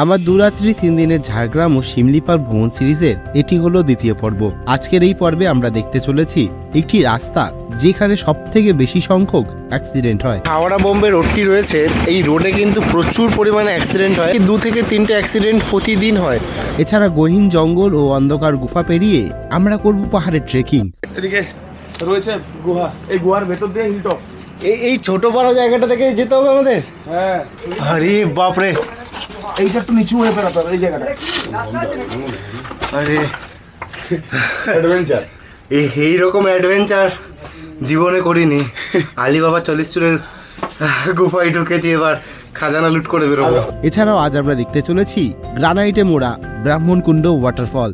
আমার 2 রাত্রি 3 দিনের ঝাড়গ্রাম ও শিমলিপাল ভ্রমণ সিরিজের এটি হলো দ্বিতীয় পর্ব। আজকের এই পর্বে আমরা দেখতে চলেছি একটি রাস্তা যেখানে সবথেকে বেশি সংখ্যক অ্যাক্সিডেন্ট হয়। হাওড়া বোম্বে রোডটি রয়েছে, এই রোডে কিন্তু প্রচুর পরিমাণে অ্যাক্সিডেন্ট হয়, 2 থেকে 3টে অ্যাক্সিডেন্ট প্রতিদিন হয়। এছাড়া গহীন জঙ্গল ও অন্ধকার গুফা পেরিয়ে আমরা করব পাহাড়ের ট্রেকিং। এদিকে রয়েছে গুহা, এই গুহার ভেতর দিয়ে হিলটপ। এই ছোট বড় জায়গাটা থেকে যেতে হবে আমাদের। হ্যাঁ, আরে বাপরে, এইটা একটু নিচু হয়ে বেরোতে হবে এই জায়গাটা। আরে অ্যাডভেঞ্চার, এইরকম অ্যাডভেঞ্চার জীবনে করিনি। আলিবাবা 40 চুরের গুফায় ঢুকেছি, এবার খাজানা লুট করে বেরোবো। এছাড়াও আজ আমরা দেখতে চলেছি গ্রানাইটে মোড়া ব্রাহ্মণকুণ্ড ওয়াটারফল।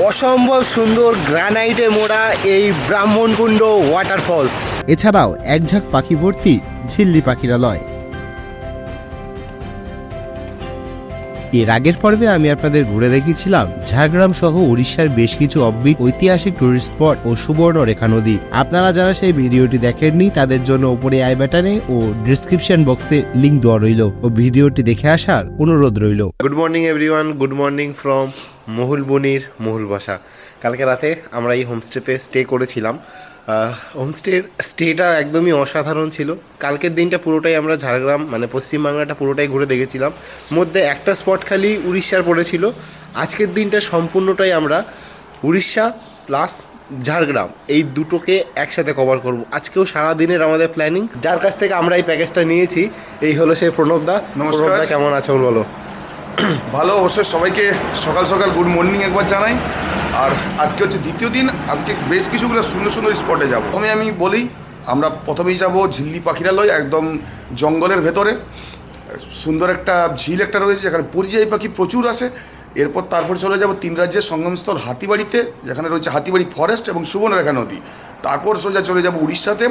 অসম্ভব সুন্দর গ্রানাইটে মোড়া এই ব্রাহ্মণকুণ্ড ওয়াটারফলস। এছাড়াও এক ঝাঁক পাখি ভর্তি ঝিল্লি পাখিরালয়। এর আগের পর্বে আমি আপনাদের ঘুরে দেখিয়েছিলাম ঝাড়গ্রাম সহ উড়িষ্যার বেশ কিছু অববিট ঐতিহাসিক টুরিস্ট স্পট ও সুবর্ণরেখা নদী। আপনারা যারা সেই ভিডিওটি দেখেননি তাদের জন্য উপরে আই বাটনে ও ডেসক্রিপশন বক্সে লিংক দেওয়া রইল ও ভিডিওটি দেখে আসার অনুরোধ রইল। Good morning everyone, good morning from মহুলবনির মহুল বাসা। কালকে রাতে আমরা এই হোমস্টেতে স্টে করেছিলাম। স্টেটা একদমই অসাধারণ ছিল। কালকের দিনটা পুরোটাই আমরা ঝাড়গ্রাম মানে পশ্চিমবাংলাটা পুরোটাই ঘুরে দেখেছিলাম, মধ্যে একটা স্পট খালি উড়িষ্যার পড়েছিল। আজকের দিনটা সম্পূর্ণটাই আমরা উড়িষ্যা প্লাস ঝাড়গ্রাম এই দুটোকে একসাথে কভার করব। আজকেও সারা দিনের আমাদের প্ল্যানিং। যার কাছ থেকে আমরা এই প্যাকেজটা নিয়েছি এই হলো সেই প্রণবদা। প্রণবদা কেমন আছেন বলো? ভালো, অবশ্যই সবাইকে সকাল সকাল গুড মর্নিং একবার জানাই। আর আজকে হচ্ছে দ্বিতীয় দিন, আজকে বেশ কিছুগুলো সুন্দর সুন্দর স্পটে যাবো। প্রথমে আমি বলি, আমরা প্রথমেই যাব ঝিল্লি পাখিরালয়, একদম জঙ্গলের ভেতরে সুন্দর একটা ঝিল একটা রয়েছে যেখানে পরিযায়ী পাখি প্রচুর আসে। তারপর চলে যাব 3 রাজ্যের সঙ্গমস্থল হাতিবাড়িতে, যেখানে রয়েছে হাতিবাড়ি ফরেস্ট এবং সুবর্ণরেখা নদী। তারপর সোজা চলে যাব উড়িষ্যাতে,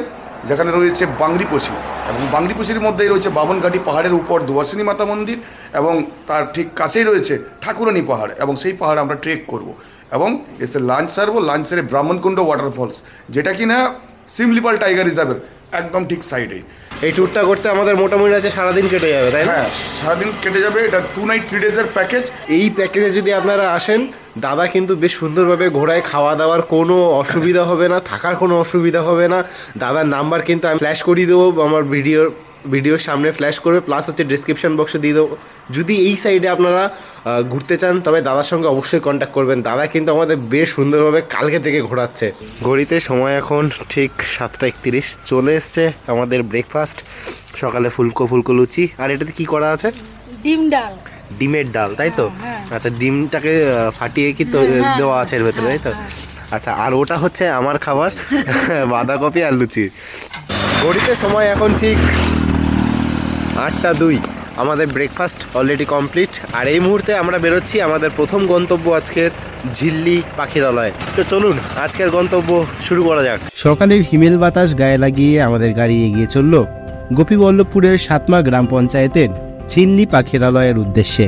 যেখানে রয়েছে বাংরিপোশি, এবং বাংরিপোশির মধ্যেই রয়েছে বাবনঘাটি পাহাড়ের উপর দুয়ার্সিনী মাতা মন্দির, এবং তার ঠিক কাছেই রয়েছে ঠাকুরানী পাহাড়, এবং সেই পাহাড়ে আমরা ট্রেক করব এবং এসে লাঞ্চ সারবো। লাঞ্চ সেরে ব্রাহ্মণকুণ্ড ওয়াটারফলস, যেটা কি না শিমলিপাল টাইগার রিজার্ভের একদম ঠিক সাইডেই। এই ট্যুরটা করতে আমাদের মোটামুটি আছে সারাদিন কেটে যাবে, তাই না? হ্যাঁ, সারাদিন কেটে যাবে। এটা 2 নাইট 3 ডেজের প্যাকেজ। এই প্যাকেজে যদি আপনারা আসেন, দাদা কিন্তু বেশ সুন্দরভাবে ঘোরায়, খাওয়া দাওয়ার কোনো অসুবিধা হবে না, থাকার কোনো অসুবিধা হবে না। দাদার নাম্বার কিন্তু আমি ফ্ল্যাশ করিয়ে দেবো, আমার ভিডিওর সামনে ফ্ল্যাশ করবে, প্লাস হচ্ছে ডিসক্রিপশন বক্সে দিয়ে দেবো। যদি এই সাইডে আপনারা ঘুরতে চান তবে দাদার সঙ্গে অবশ্যই কন্ট্যাক্ট করবেন। দাদা কিন্তু আমাদের বেশ সুন্দরভাবে কালকে থেকে ঘোরাচ্ছে। ঘড়িতে সময় এখন ঠিক 7:31, চলে এসছে আমাদের ব্রেকফাস্ট। সকালে ফুলকো লুচি, আর এটাতে কি করা আছে? ডিমের ডাল, তাই তো? আচ্ছা, ডিমটাকে ফাটিয়ে কি দেওয়া আছে এর ভেতরে, তাই তো? আচ্ছা, আর ওটা হচ্ছে আমার খাবার, বাঁধাকপি আর লুচি। ঘড়িতে সময় এখন ঠিক 8:02, আমাদের ব্রেকফাস্ট অলরেডি কমপ্লিট। আর এই মুহূর্তে আমরা বেরোচ্ছি আমাদের প্রথম গন্তব্য আজকের ঝিল্লি পাখিরালয়। তো চলুন আজকের গন্তব্য শুরু করা যাক। সকালের হিমেল বাতাস গায়ে লাগিয়ে আমাদের গাড়ি এগিয়ে চলল গোপীবল্লভপুরের 7মা গ্রাম পঞ্চায়েতের ঝিল্লি পাখিরালয়ের উদ্দেশ্যে।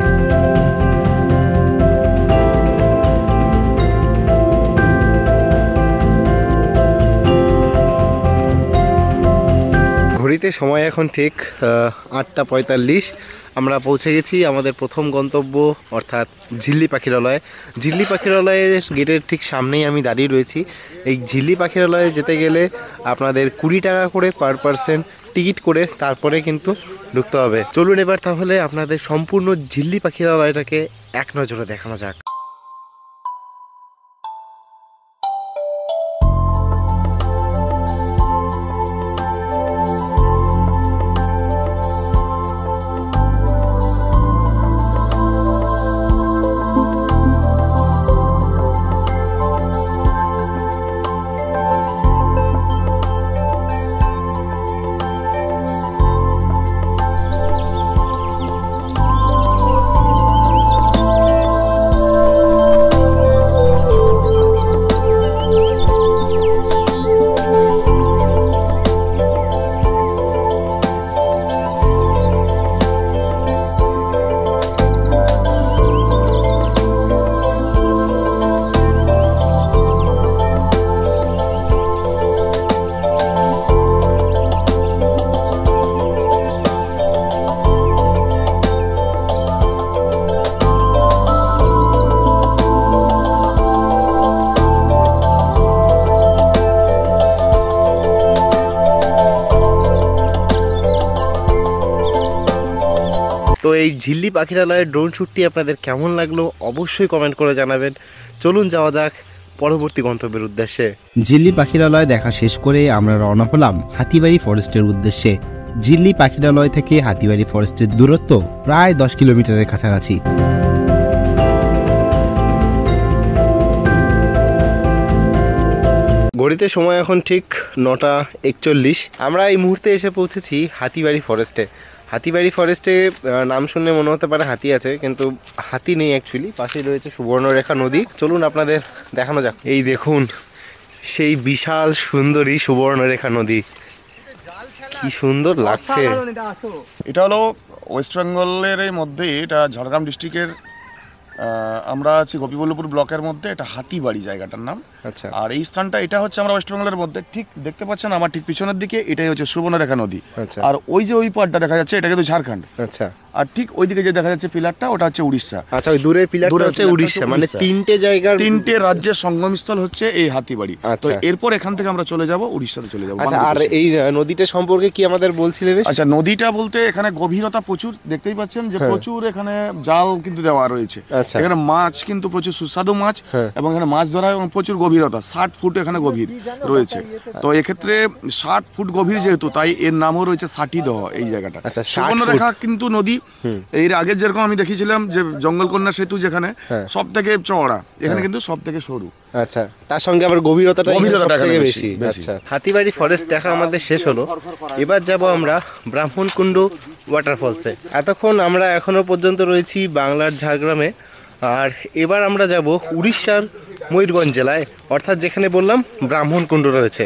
ঘড়িতে সময় এখন ঠিক 8:45, আমরা পৌঁছে গেছি আমাদের প্রথম গন্তব্য অর্থাৎ ঝিল্লি পাখিরালয়। ঝিল্লি পাখিরালয়ের গেটের ঠিক সামনেই আমি দাঁড়িয়ে রয়েছি। এই ঝিল্লি পাখিরালয়ে যেতে গেলে আপনাদের 20 টাকা করে পার পার্সন টিকিট করে তারপরে কিন্তু ঢুকতে হবে। চলুন এবার তাহলে আপনাদের সম্পূর্ণ ঝিল্লি পাখিরালয়টাকে এক নজরে দেখানো যাক। তো এই ঝিল্লি পাখিরালয়ের ড্রোন শ্যুটটি আপনাদের কেমন লাগলো অবশ্যই কমেন্ট করে জানাবেন। চলুন যাওয়া যাক পরবর্তী গন্তব্যের উদ্দেশ্যে। ঝিল্লি পাখিরালয় দেখা শেষ করে আমরা রওনা হলাম হাতিবাড়ি ফরেস্টের উদ্দেশ্যে। ঝিল্লি পাখিরালয় থেকে হাতিবাড়ি ফরেস্টের দূরত্ব প্রায় 10 কিলোমিটারের কাছাকাছি। ঘড়িতে সময় এখন ঠিক 9:41। আমরা এই মুহূর্তে এসে পৌঁছেছি হাতিবাড়ি ফরেস্টে। হাতিবাড়ি ফরেস্টে নাম শুনলে মনে হতে পারে হাতি আছে, কিন্তু হাতি নেই অ্যাকচুয়ালি। পাশেই রয়েছে সুবর্ণরেখা নদী। চলুন আপনাদের দেখানো যাক। এই দেখুন সেই বিশাল সুন্দরী সুবর্ণরেখা নদী, কি সুন্দর লাগছে। এটা হলো ওয়েস্ট বেঙ্গলের মধ্যে, এটা ঝাড়গ্রাম ডিস্ট্রিক্টের, আমরা আছি গোপীবল্লভপুর ব্লকের মধ্যে। এটা হাতিবাড়ি জায়গাটার নাম। আচ্ছা, আর এই স্থানটা এটা হচ্ছে আমরা ওয়েস্ট বেঙ্গলের মধ্যে, ঠিক দেখতে পাচ্ছেন আমার ঠিক পিছনের দিকে এটাই হচ্ছে সুবর্ণরেখা নদী। আচ্ছা, আর ওই যে ওই পাড়টা দেখা যাচ্ছে এটা কিন্তু ঝাড়খণ্ড। আচ্ছা, আর ঠিক ওইদিকে যে দেখা যাচ্ছে পিলারটা ওটা হচ্ছে উড়িষ্যা। আচ্ছা, ওই দূরের পিলারটা হচ্ছে উড়িষ্যা। মানে তিনটে জায়গার, তিনটে রাজ্যের সঙ্গমস্থল হচ্ছে এই হাতিবাড়ি। তো আচ্ছা। এরপর এখান থেকে আমরা চলে যাব উড়িষ্যাতে চলে যাব। আচ্ছা, আর এই নদীটা সম্পর্কে কি আমাদের বলছিলে বেশ? আচ্ছা, নদীটা বলতে এখানে গভীরতা প্রচুর, দেখতেই পাচ্ছেন যে প্রচুর এখানে জাল কিন্তু দেওয়া রয়েছে। আচ্ছা। এখানে মাছ কিন্তু প্রচুর সুস্বাদু মাছ, এবং এখানে মাছ ধরা এবং প্রচুর গভীরতা 60 ফুট এখানে গভীর রয়েছে। তো এক্ষেত্রে 60 ফুট গভীর যেহেতু, তাই এর নামও রয়েছে ষাটিদহ এই জায়গাটা। আচ্ছা, 60 সুবর্ণরেখা কিন্তু নদী এর আগে যেরকম আমি দেখিয়েছিলাম যে জঙ্গলকন্যা সেতু যেখানে সব থেকে চওড়া, এখানে কিন্তু সব থেকে সরু। আচ্ছা, তার সঙ্গে আবার গভীরতাটা গভীরতাটা থেকে এখানে বেশি। বেশি। আচ্ছা, হাতিবাড়ি ফরেস্ট দেখা আমাদের শেষ হলো। এবার যাব আমরা ব্রাহ্মণকুণ্ড ওয়াটারফলসে। এতক্ষণ আমরা এখনো পর্যন্ত রয়েছি বাংলার ঝাড়গ্রামে, আর এবার আমরা যাব উড়িষ্যার ময়ূরভঞ্জ জেলায়, অর্থাৎ যেখানে বললাম ব্রাহ্মণকুণ্ড রয়েছে।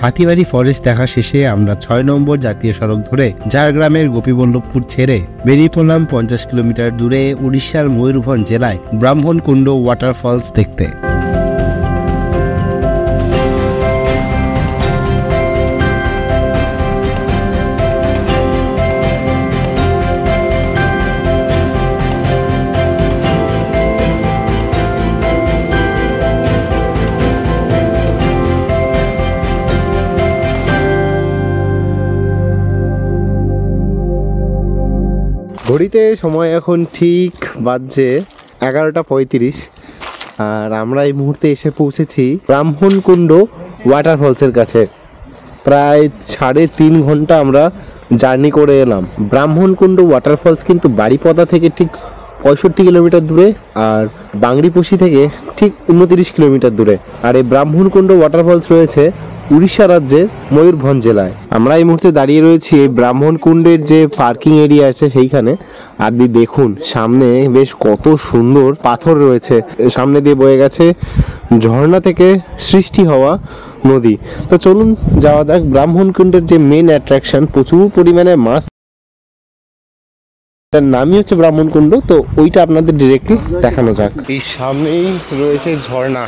হাতিবাড়ি ফরেস্ট দেখা শেষে আমরা 6 নম্বর জাতীয় সড়ক ধরে ঝাড়গ্রামের গোপীবল্লভপুর ছেড়ে বেরিয়ে পড়লাম 50 কিলোমিটার দূরে উড়িষ্যার ময়ূরভঞ্জ জেলায় ব্রাহ্মণকুণ্ড ওয়াটারফলস দেখতে। ঘড়িতে সময় এখন ঠিক বাজছে 11:35, আর আমরা এই মুহূর্তে এসে পৌঁছেছি ব্রাহ্মণকুণ্ড ওয়াটারফলসের কাছে। প্রায় 3.5 ঘন্টা আমরা জার্নি করে এলাম। ব্রাহ্মণকুণ্ড ওয়াটারফলস কিন্তু বাড়িপদা থেকে ঠিক 65 কিলোমিটার দূরে, আর বাংরিপোষি থেকে ঠিক 29 কিলোমিটার দূরে। আর এই ব্রাহ্মণকুণ্ড ওয়াটারফলস রয়েছে উড়িষ্যা রাজ্যের ময়ূরভঞ্জ জেলায়। আমরা এই মুহূর্তে দাঁড়িয়ে রয়েছি এই ব্রাহ্মণকুণ্ডের যে পার্কিং এরিয়া আছে সেইখানে। আর দেখুন সামনে বেশ কত সুন্দর পাথর রয়েছে, সামনে দিয়ে বয়ে গেছে ঝর্ণা থেকে সৃষ্টি হওয়া নদী। তো চলুন যাওয়া যাক ব্রাহ্মণকুণ্ডের যে মেন অ্যাট্রাকশন, প্রচুর পরিমাণে মাছ, তার নামই হচ্ছে ব্রাহ্মণকুণ্ড। তো ওইটা আপনাদের ডিরেক্টলি দেখানো যাক। এই সামনেই রয়েছে ঝর্ণা।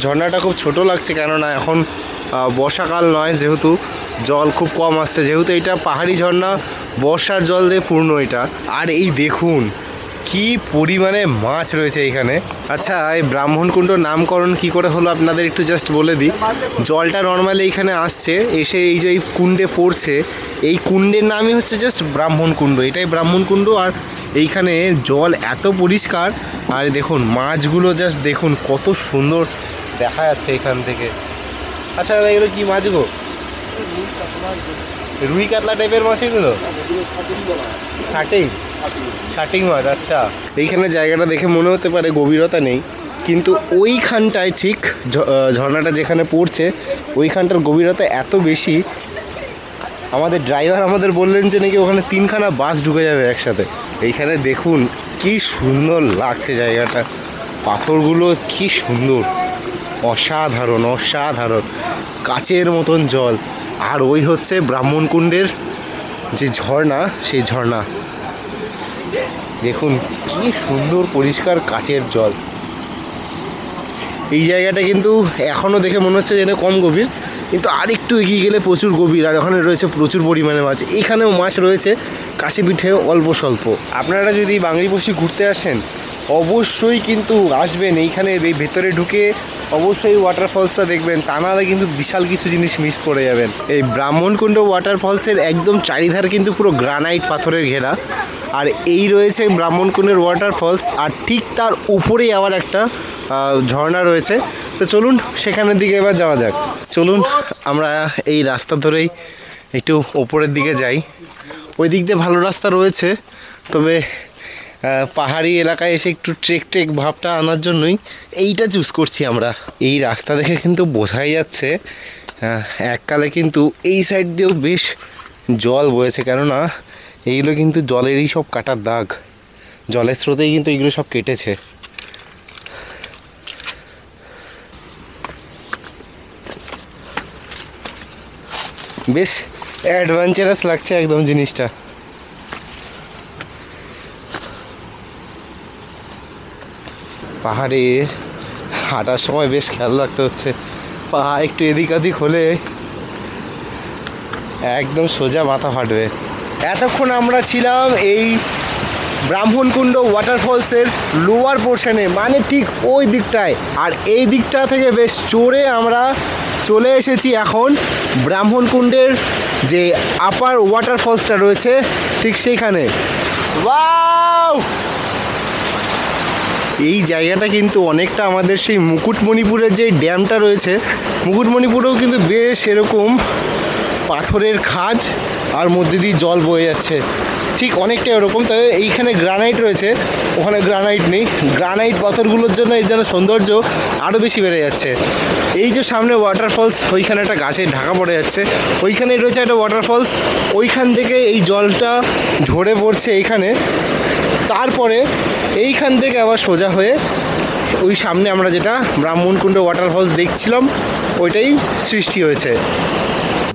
ঝর্ণাটা খুব ছোট লাগছে, কেননা এখন বর্ষাকাল নয়, যেহেতু জল খুব কম আসছে, যেহেতু এটা পাহাড়ি ঝর্ণা, বর্ষার জল দিয়ে পূর্ণ এটা। আর এই দেখুন কি পরিমাণে মাছ রয়েছে এখানে। আচ্ছা, এই ব্রাহ্মণকুণ্ড নামকরণ কি করে হলো আপনাদের একটু জাস্ট বলে দিই। জলটা নর্মালি এইখানে আসছে, এসে এই যে এই কুণ্ডে পড়ছে, এই কুণ্ডের নামই হচ্ছে জাস্ট ব্রাহ্মণকুণ্ড। এটাই ব্রাহ্মণকুণ্ড। আর এইখানে জল এত পরিষ্কার, আর দেখুন মাছগুলো জাস্ট দেখুন কত সুন্দর দেখা যাচ্ছে এখান থেকে। আচ্ছা দাদা, এগুলো কি মাছ গো? রুই কাতলা টাইপের মাছ এগুলো? শাটিং মাছ। আচ্ছা, এইখানে জায়গাটা দেখে মনে হতে পারে গভীরতা নেই, কিন্তু ওইখানটায় ঠিক ঝর্ণাটা যেখানে পড়ছে ওইখানটার গভীরতা এত বেশি। আমাদের ড্রাইভার আমাদের বললেন যে নাকি ওখানে 3খানা বাস ঢুকে যাবে একসাথে। এইখানে দেখুন কি সুন্দর লাগছে জায়গাটা, পাথরগুলো কি সুন্দর, অসাধারণ অসাধারণ, কাচের মতন জল। আর ওই হচ্ছে ব্রাহ্মণকুণ্ডের যে ঝর্ণা, সেই ঝর্ণা দেখুন কি সুন্দর পরিষ্কার কাচের জল। এই জায়গাটা কিন্তু এখনও দেখে মনে হচ্ছে যেন কম গভীর, কিন্তু আর একটু এগিয়ে গেলে প্রচুর গভীর। আর ওখানে রয়েছে প্রচুর পরিমাণে মাছ, এখানেও মাছ রয়েছে কাছে পিঠে অল্প স্বল্প। আপনারা যদি বাংরিপোষি ঘুরতে আসেন অবশ্যই কিন্তু আসবেন এইখানে, এই ভেতরে ঢুকে অবশ্যই ওয়াটারফলসটা দেখবেন, তা নাহলে কিন্তু বিশাল কিছু জিনিস মিস করে যাবেন। এই ব্রাহ্মণকুণ্ড ওয়াটারফলসের একদম চারিধার কিন্তু পুরো গ্রানাইট পাথরের ঘেরা, আর এই রয়েছে ব্রাহ্মণকুণ্ডের ওয়াটারফলস, আর ঠিক তার উপরেই আবার একটা ঝর্ণা রয়েছে। তো চলুন সেখানের দিকে এবার যাওয়া যাক। চলুন আমরা এই রাস্তা ধরেই একটু ওপরের দিকে যাই। ওই দিক দিয়ে ভালো রাস্তা রয়েছে, তবে পাহাড়ি এলাকায় এসে একটু ট্রেক ভাবটা আনার জন্যই এইটা চুজ করছি আমরা। এই রাস্তা দেখে কিন্তু বোঝাই যাচ্ছে এককালে কিন্তু এই সাইড দিয়েও বেশ জল বয়েছে, কেননা এইগুলো কিন্তু জলেরই সব কাটার দাগ, জলের স্রোতেই কিন্তু এইগুলো সব কেটেছে। বেশ অ্যাডভেঞ্চারাস লাগছে একদম জিনিসটা। পাহাড়ে হাঁটার সময় বেশ খেয়াল রাখতে হচ্ছে, পা একটু এদিক ওদিক হলে একদম সোজা মাথা ফাটবে। এতক্ষণ আমরা ছিলাম এই ব্রাহ্মণকুণ্ড ওয়াটারফলসের লোয়ার পোর্শনে, মানে ঠিক ওই দিকটায়, আর এই দিকটা থেকে বেশ চড়ে আমরা চলে এসেছি এখন ব্রাহ্মণকুণ্ডের যে আপার ওয়াটারফলসটা রয়েছে ঠিক সেইখানে। ওয়াও, এই জায়গাটা কিন্তু অনেকটা আমাদের সেই মুকুটমণিপুরের যে ড্যামটা রয়েছে, মুকুটমণিপুরেও কিন্তু বেশ এরকম পাথরের খাঁজ আর মধ্যে দিয়ে জল বয়ে যাচ্ছে, ঠিক অনেকটা এরকম। তবে এইখানে গ্রানাইট রয়েছে, ওখানে গ্রানাইট নেই। গ্রানাইট পাথরগুলোর জন্য এর যেন সৌন্দর্য আরও বেশি বেড়ে যাচ্ছে। এই যে সামনে ওয়াটারফলস, ওইখানে একটা গাছে ঢাকা পড়ে যাচ্ছে, ওইখানেই রয়েছে একটা ওয়াটারফলস, ওইখান থেকে এই জলটা ঝরে পড়ছে এইখানে। তারপরে এইখান থেকে আবার সোজা হয়ে ওই সামনে আমরা যেটা ব্রাহ্মণকুণ্ড ওয়াটারফলস দেখছিলাম ওইটাই সৃষ্টি হয়েছে।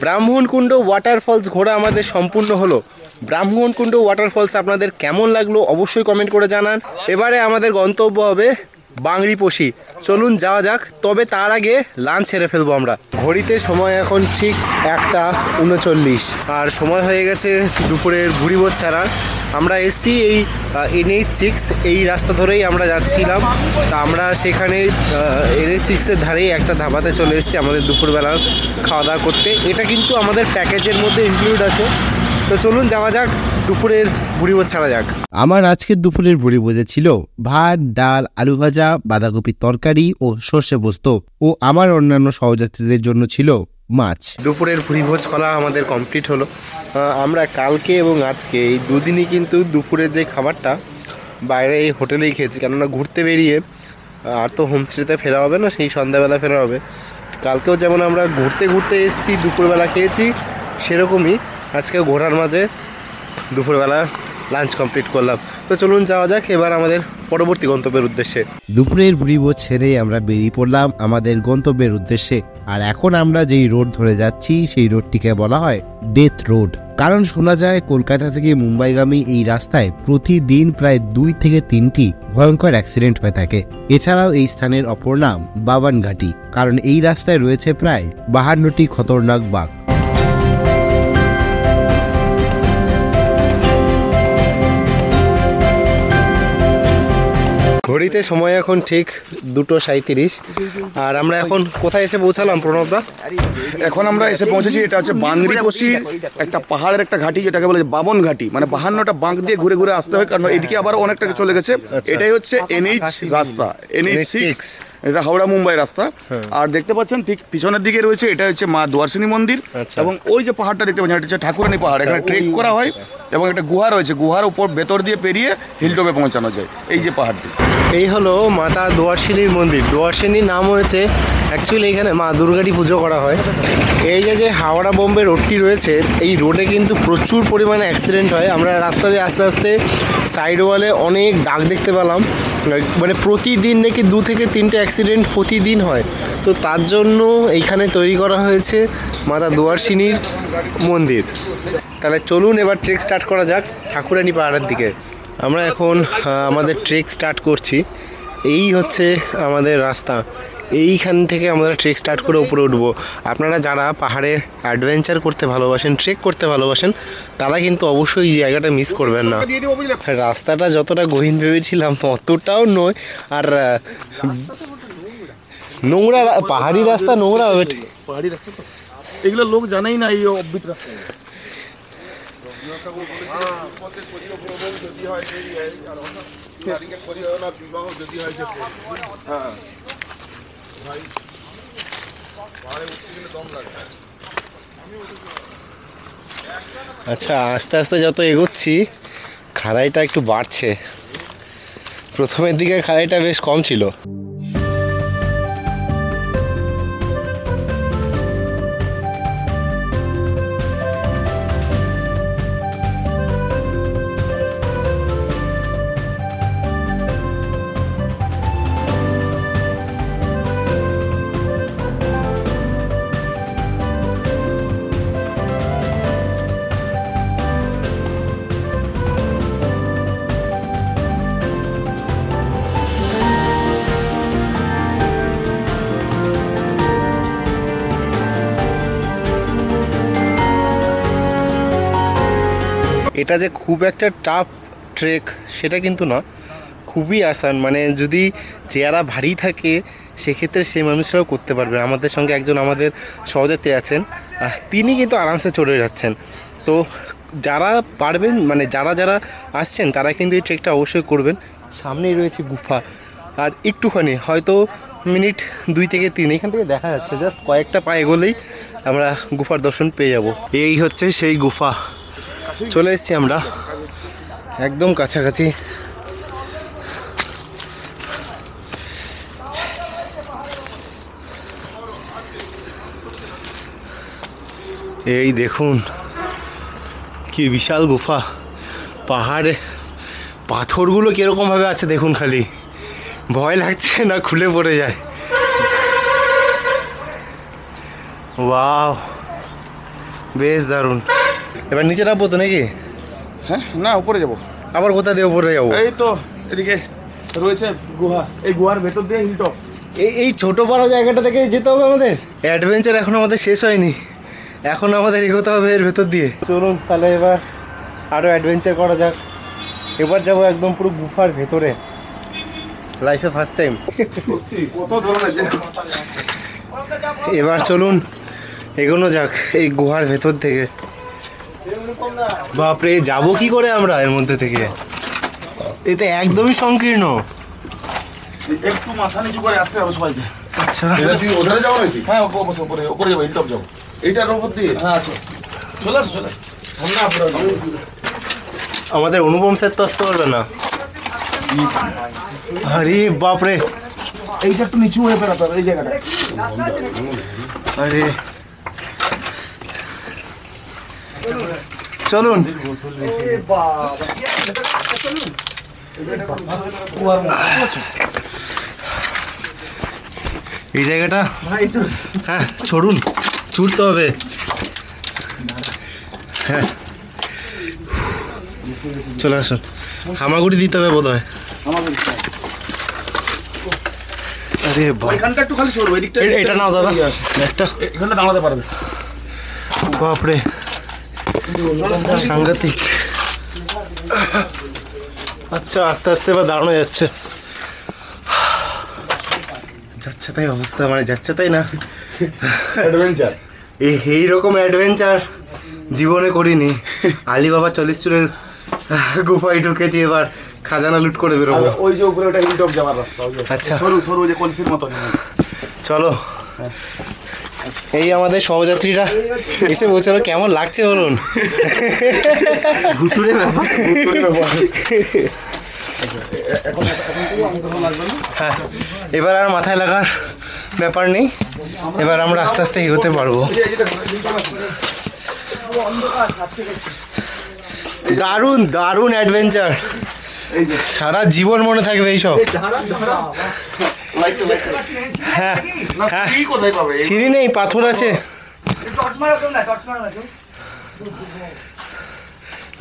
ব্রাহ্মণকুণ্ড ওয়াটারফলস ঘোরা আমাদের সম্পূর্ণ হলো। ব্রাহ্মণকুণ্ড ওয়াটারফলস আপনাদের কেমন লাগলো অবশ্যই কমেন্ট করে জানান। এবারে আমাদের গন্তব্য হবে বাংরিপোষি। চলুন যাওয়া যাক, তবে তার আগে লাঞ্চ সেরে ফেলবো আমরা। ঘড়িতে সময় এখন ঠিক 1:39, আর সময় হয়ে গেছে দুপুরের ভুড়িভোজ ছাড়ার। আমরা এসছি এই NH6, এই রাস্তা ধরেই আমরা যাচ্ছিলাম। তা আমরা সেখানে NH6-এর ধারেই একটা ধাবাতে চলে এসেছি আমাদের দুপুরবেলার খাওয়া দাওয়া করতে। এটা কিন্তু আমাদের প্যাকেজের মধ্যে ইনক্লুড আছে। তো চলুন যাওয়া যাক, দুপুরের ভুড়িভোজ ছাড়া যাক। আমার আজকের দুপুরের ভুড়িভোজে ছিল ভাত, ডাল, আলু ভাজা, বাঁধাকপির তরকারি ও সর্ষে পোস্ত, ও আমার অন্যান্য সহযাত্রীদের জন্য ছিল মাছ। দুপুরের ভুড়িভোজ করা আমাদের কমপ্লিট হলো। আমরা কালকে এবং আজকে এই দুদিনই কিন্তু দুপুরের যে খাবারটা বাইরে এই হোটেলেই খেয়েছি, কেননা ঘুরতে বেরিয়ে আর তো হোমস্টেতে ফেরা হবে না, সেই সন্ধ্যাবেলা ফেরা হবে। কালকেও যেমন আমরা ঘুরতে ঘুরতে এসেছি দুপুরবেলা খেয়েছি, সেরকমই আজকে ঘোরার মাঝে দুপুরবেলা লাঞ্চ কমপ্লিট করলাম। তো চলুন যাওয়া যাক এবার আমাদের পরবর্তী গন্তব্যের উদ্দেশ্যে। দুপুরের ভুড়িভোজ ছেড়ে আমরা বেরিয়ে পড়লাম আমাদের গন্তব্যের উদ্দেশ্যে। আর এখন আমরা যেই রোড ধরে যাচ্ছি সেই রোডটিকে বলা হয় ডেথ রোড, কারণ শোনা যায় কলকাতা থেকে মুম্বাইগামী এই রাস্তায় প্রতিদিন প্রায় 2 থেকে 3টি ভয়ঙ্কর অ্যাক্সিডেন্ট হয়ে থাকে। এছাড়াও এই স্থানের অপর নাম বাবান ঘাটি, কারণ এই রাস্তায় রয়েছে প্রায় 52টি খতরনাক বাঘ। ঘড়িতে সময় এখন ঠিক 2:37, আর আমরা এখন কোথায় এসে পৌঁছালাম প্রণবদা? এখন আমরা এসে পৌঁছেছি, এটা হচ্ছে বাংরিপোষির একটা পাহাড়ের একটা ঘাটি, যেটাকে বলে বাবন ঘাটি। মানে 52টা বাঁক দিয়ে ঘুরে ঘুরে আসতে হয়, কারণ এদিকে আবার অনেকটা চলে গেছে। এটাই হচ্ছে NH রাস্তা, NH6, এটা হাওড়া মুম্বাই রাস্তা। আর দেখতে পাচ্ছেন ঠিক পিছনের দিকে রয়েছে, এটা হচ্ছে মা দুয়ারসিনী মন্দির। এবং ওই যে পাহাড়টা দেখতে পাচ্ছেন, এটা হচ্ছে ঠাকুরানী পাহাড়। এখানে ট্রেক করা হয় এবং একটা গুহা রয়েছে, গুহার উপর ভেতর দিয়ে পেরিয়ে হিলটপে পৌঁছানো যায়। এই যে পাহাড়টি, এই হলো মাতা দুয়ারসিনীর মন্দির। দুয়ারসিনীর নাম হয়েছে, অ্যাকচুয়ালি এখানে মা দুর্গারই পুজো করা হয়। এই যে হাওড়া বোম্বে রোডটি রয়েছে, এই রোডে কিন্তু প্রচুর পরিমাণে অ্যাক্সিডেন্ট হয়। আমরা রাস্তা দিয়ে আস্তে আস্তে সাইড ওয়ালে অনেক দাগ দেখতে পেলাম, মানে প্রতিদিন নাকি 2 থেকে 3টে অ্যাক্সিডেন্ট প্রতিদিন হয়। তো তার জন্য এইখানে তৈরি করা হয়েছে মাতা দুয়ারসিনীর মন্দির। তাহলে চলুন এবার ট্রেক স্টার্ট করা যাক ঠাকুরানী পাহাড়ের দিকে। আমরা এখন আমাদের ট্রেক স্টার্ট করছি। এই হচ্ছে আমাদের রাস্তা, এইখান থেকে আমরা ট্রেক স্টার্ট করে উপরে উঠবো। আপনারা যারা পাহাড়ে অ্যাডভেঞ্চার করতে ভালোবাসেন, ট্রেক করতে ভালোবাসেন, তারা কিন্তু অবশ্যই এই জায়গাটা মিস করবেন না। রাস্তাটা যতটা গহীন ভেবেছিলাম অতটাও নয়, আর নোংরা পাহাড়ি রাস্তা নোংরা হবে। পাহাড়ি রাস্তা তো এগুলো লোক জানেই না, এই অববিট রাস্তা। আচ্ছা, আস্তে আস্তে যত এগোচ্ছি খাড়াইটা একটু বাড়ছে। প্রথমের দিকে খাড়াইটা বেশ কম ছিল। এটা যে খুব একটা টাফ ট্রেক সেটা কিন্তু না, খুবই আসান। মানে যদি চেহারা ভারী থাকে সেক্ষেত্রে সেই মানুষরাও করতে পারবে। আমাদের সঙ্গে একজন আমাদের সহযাত্রী আছেন, তিনি কিন্তু আরামসে চড়ে যাচ্ছেন। তো যারা পারবেন, মানে যারা যারা আসছেন তারা কিন্তু এই ট্রেকটা অবশ্যই করবেন। সামনেই রয়েছে গুফা, আর একটুখানি হয়তো মিনিট 2 থেকে 3 এখান থেকে দেখা যাচ্ছে, জাস্ট কয়েকটা পা এগোলেই আমরা গুফার দর্শন পেয়ে যাব। এই হচ্ছে সেই গুফা, চলে এসেছি আমরা একদম কাছাকাছি। এই দেখুন কি বিশাল গুফা, পাহাড়ে পাথরগুলো কিরকম ভাবে আছে দেখুন, খালি ভয় লাগছে না খুলে পড়ে যায়। ওয়াও, বেশ দারুণ। এবার নিচে নামবো তো নাকি? হ্যাঁ, না উপরে যাব। আবার কোথা দিয়ে উপরে যাবো? এই তো এদিকে রয়েছে গুহা, এই গুহার ভেতর দিয়ে হিলটপ। এই ছোট বড় জায়গাটা থেকে যেতে হবে আমাদের। অ্যাডভেঞ্চার এখন আমাদের শেষ হয়নি, এখন আমাদের এগোতে হবে এর ভেতর দিয়ে। চলুন তাহলে এবার আরও অ্যাডভেঞ্চার করা যাক। এবার যাবো একদম পুরো গুফার ভেতরে, লাইফে ফার্স্ট টাইম। কত ধরনের এবার চলুন এগোনো যাক এই গুহার ভেতর থেকে। বাপরে, যাবো কি করে আমরা এর মধ্যে থেকে? এতে একদমই সংকীর্ণ। একটু মাথা নিচু করে আসতে হবে সবাইকে। আচ্ছা, ওধারে যাবো নাকি? হ্যাঁ, উপরে উপরে যাবো, হিলটপ যাবো। এইটার উপর দিয়ে? হ্যাঁ, আচ্ছা চলে আসো, চলে আমাদের অনুপম স্যার তো আসতে পারবে না। আরে বাপরে, এইটা একটু নিচু হয়ে বেড়াতে হবে, এই জায়গাটা। আরে চলুন। এই জায়গাটা হ্যাঁ ছড়ুন, ছুটতে হবে। হ্যাঁ চলে আসুন, হামাগুড়ি দিতে হবে বোধ হয়। আরে ওইখানটা একটু খালি সরু, এদিকটা। এটা নাও দাদা, একটা এখানটা দাঁড়াতে পারবে। বাপরে, সাংঘাতিক। আচ্ছা, আস্তে আস্তে এবার দাঁড়ানো যাচ্ছে। যাচ্ছে তাই অবস্থা, মানে যাচ্ছে তাই না, অ্যাডভেঞ্চার। এইরকম অ্যাডভেঞ্চার জীবনে করিনি। আলিবাবা 40 চুরের গুফায় ঢুকেছি, এবার খাজানা লুট করে বেরোবো। ওই যে উপরে ওটা হিলটপ যাওয়ার রাস্তা। আচ্ছা সরু সরু, যে কলসির মতো। চলো। এই আমাদের সহযাত্রীরা এসে বলছিল কেমন লাগছে বলুন। ভুতুরে ব্যাপার। হ্যাঁ, এবার আর মাথায় লাগার ব্যাপার নেই, এবার আমরা আস্তে আস্তে এগোতে পারবো। দারুণ দারুণ অ্যাডভেঞ্চার, সারা জীবন মনে থাকবে এইসব। হ্যাঁ হ্যাঁ, সিঁড়ি নেই, পাথর আছে।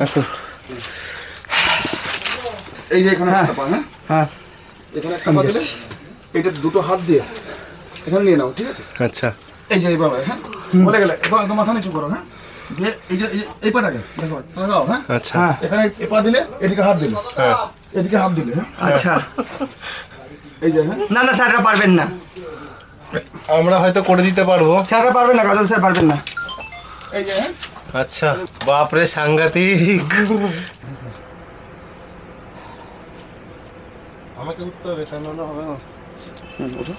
আসুন। এই যে এখানে একটা পা, হ্যাঁ, এখানে একটা পা দিলে, এটা দুটো হাত দিয়ে এখানে নিয়ে নাও, ঠিক আছে? আচ্ছা এই যে এইভাবে, হ্যাঁ বলে গেলে এবার একদম মাথা নিচু করো, হ্যাঁ দিয়ে এই পাটাকে দেখো লাগাও, হ্যাঁ আচ্ছা এখানে এপা দিলে এদিকে হাত দিলে, হ্যাঁ এদিকে হাত দিলে, হ্যাঁ আচ্ছা এই যে, হ্যাঁ না না স্যাররা পারবেন না, আমরা হয়তো করে দিতে পারবো। স্যাররা পারবেন না, কাজল স্যার পারবেন না। এই যে, হ্যাঁ আচ্ছা বাপরে সাংঘাতিক। আমাকে উঠতে হবে, চালানো হবে না। ওঠো।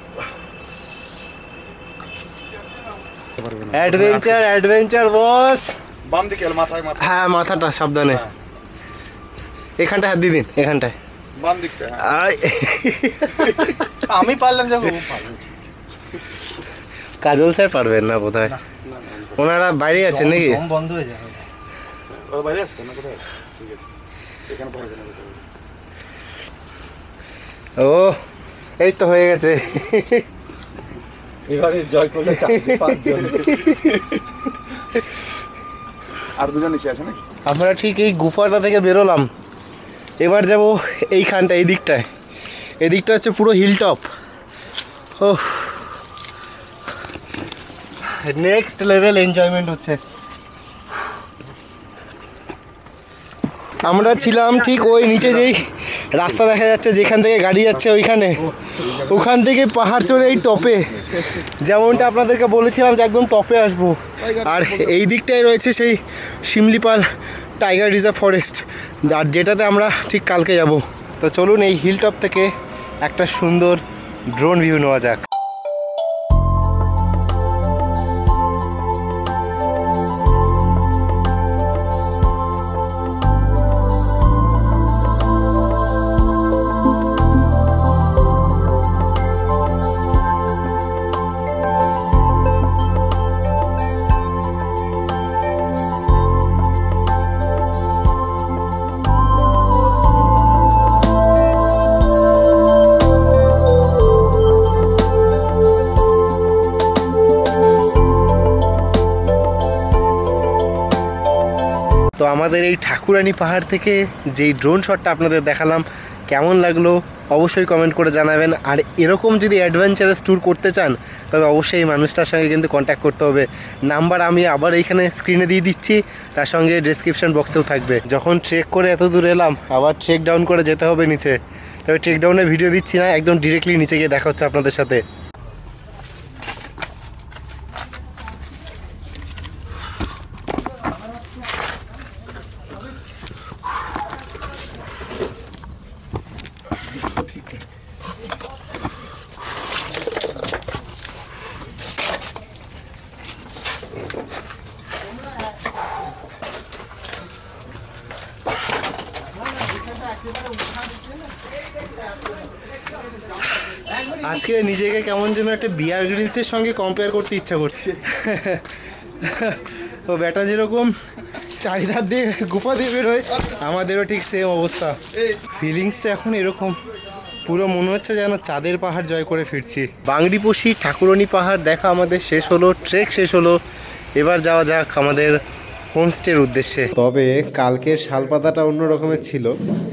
অ্যাডভেঞ্চার অ্যাডভেঞ্চার বস। বাম দিকে মাথায় মাথা, হ্যাঁ মাথাটা সাবধানে, এখানটায় হাত দিয়ে দিন, এখানটায়। বাম দিকটা, হ্যাঁ আয়। আমি পারলাম যাবো, কাজল স্যার পারবেন না বোধহয়, ওনারা বাইরে আছেন নাকি? বন্ধ হয়ে যাবে। ওর বাইরে আসছে না, কোথায় আছে? ঠিক আছে, এখানে পারবে না। ও এই তো হয়ে গেছে। এবারে জয় করলে 4-5 জন। আর দুজন নিচে আছে নাকি? আমরা ঠিক এই গুফাটা থেকে বেরোলাম, এবার যাব এইখানটা, এই দিকটায়। এদিকটা হচ্ছে পুরো হিল টপ। ও নেক্সট লেভেল এনজয়মেন্ট হচ্ছে। আমরা ছিলাম ঠিক ওই নিচে যেই রাস্তা দেখা যাচ্ছে যেখান থেকে গাড়ি যাচ্ছে ওইখানে, ওখান থেকে পাহাড় চড়ে এই টপে, যেমনটা আপনাদেরকে বলেছিলাম যে একদম টপে আসবো। আর এই দিকটায় রয়েছে সেই শিমলিপাল টাইগার রিজার্ভ ফরেস্ট, আর যেটাতে আমরা ঠিক কালকে যাব। তো চলুন এই হিল টপ থেকে একটা সুন্দর ড্রোন ভিউ নেওয়া যাক। তো আমাদের এই ঠাকুরানী পাহাড় থেকে যেই ড্রোন শটটা আপনাদের দেখালাম কেমন লাগলো অবশ্যই কমেন্ট করে জানাবেন। আর এরকম যদি অ্যাডভেঞ্চারাস ট্যুর করতে চান তবে অবশ্যই এই মানুষটার সঙ্গে কিন্তু কন্ট্যাক্ট করতে হবে। নাম্বার আমি আবার এইখানে স্ক্রিনে দিয়ে দিচ্ছি, তার সঙ্গে ডেসক্রিপশন বক্সেও থাকবে। যখন ট্রেক করে এত দূর এলাম আবার ট্রেক ডাউন করে যেতে হবে নিচে, তবে ট্রেক ডাউনের ভিডিও দিচ্ছি না, একদম ডিরেক্টলি নিচে গিয়ে দেখা হচ্ছে আপনাদের সাথে। আজকে নিজেকে কেমন যেন একটা বিয়ার গ্রিলসের সঙ্গে কম্পেয়ার করতে ইচ্ছা করছে। ও ব্যাটা যেরকম চারিধার দিয়ে গুফা দিয়ে বেরোয়, আমাদেরও ঠিক সেম অবস্থা। ফিলিংসটা এখন এরকম, পুরো মনে হচ্ছে যেন চাঁদের পাহাড় জয় করে ফিরছি। বাংরিপোষি ঠাকুরানী পাহাড় দেখা আমাদের শেষ হলো, ট্রেক শেষ হলো। এবার যাওয়া যাক আমাদের হোমস্টের উদ্দেশ্যে। তবে কালকের শালপাতাটা অন্য রকমের ছিল,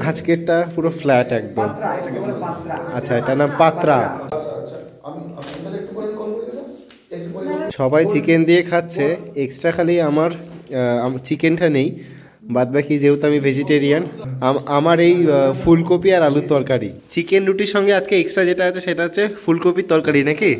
আজকেরটা পুরো ফ্ল্যাট একদম। আচ্ছা এটা নাম পাত্রা। সবাই চিকেন দিয়ে খাচ্ছে, এক্সট্রা খালি আমার চিকেনটা নেই, বাদবাকি যেহেতু আমি ভেজিটেরিয়ান আমার এই ফুলকপি আর আলুর তরকারি। চিকেন রুটির সঙ্গে আজকে এক্সট্রা যেটা আছে সেটা হচ্ছে ফুলকপির তরকারি নাকি।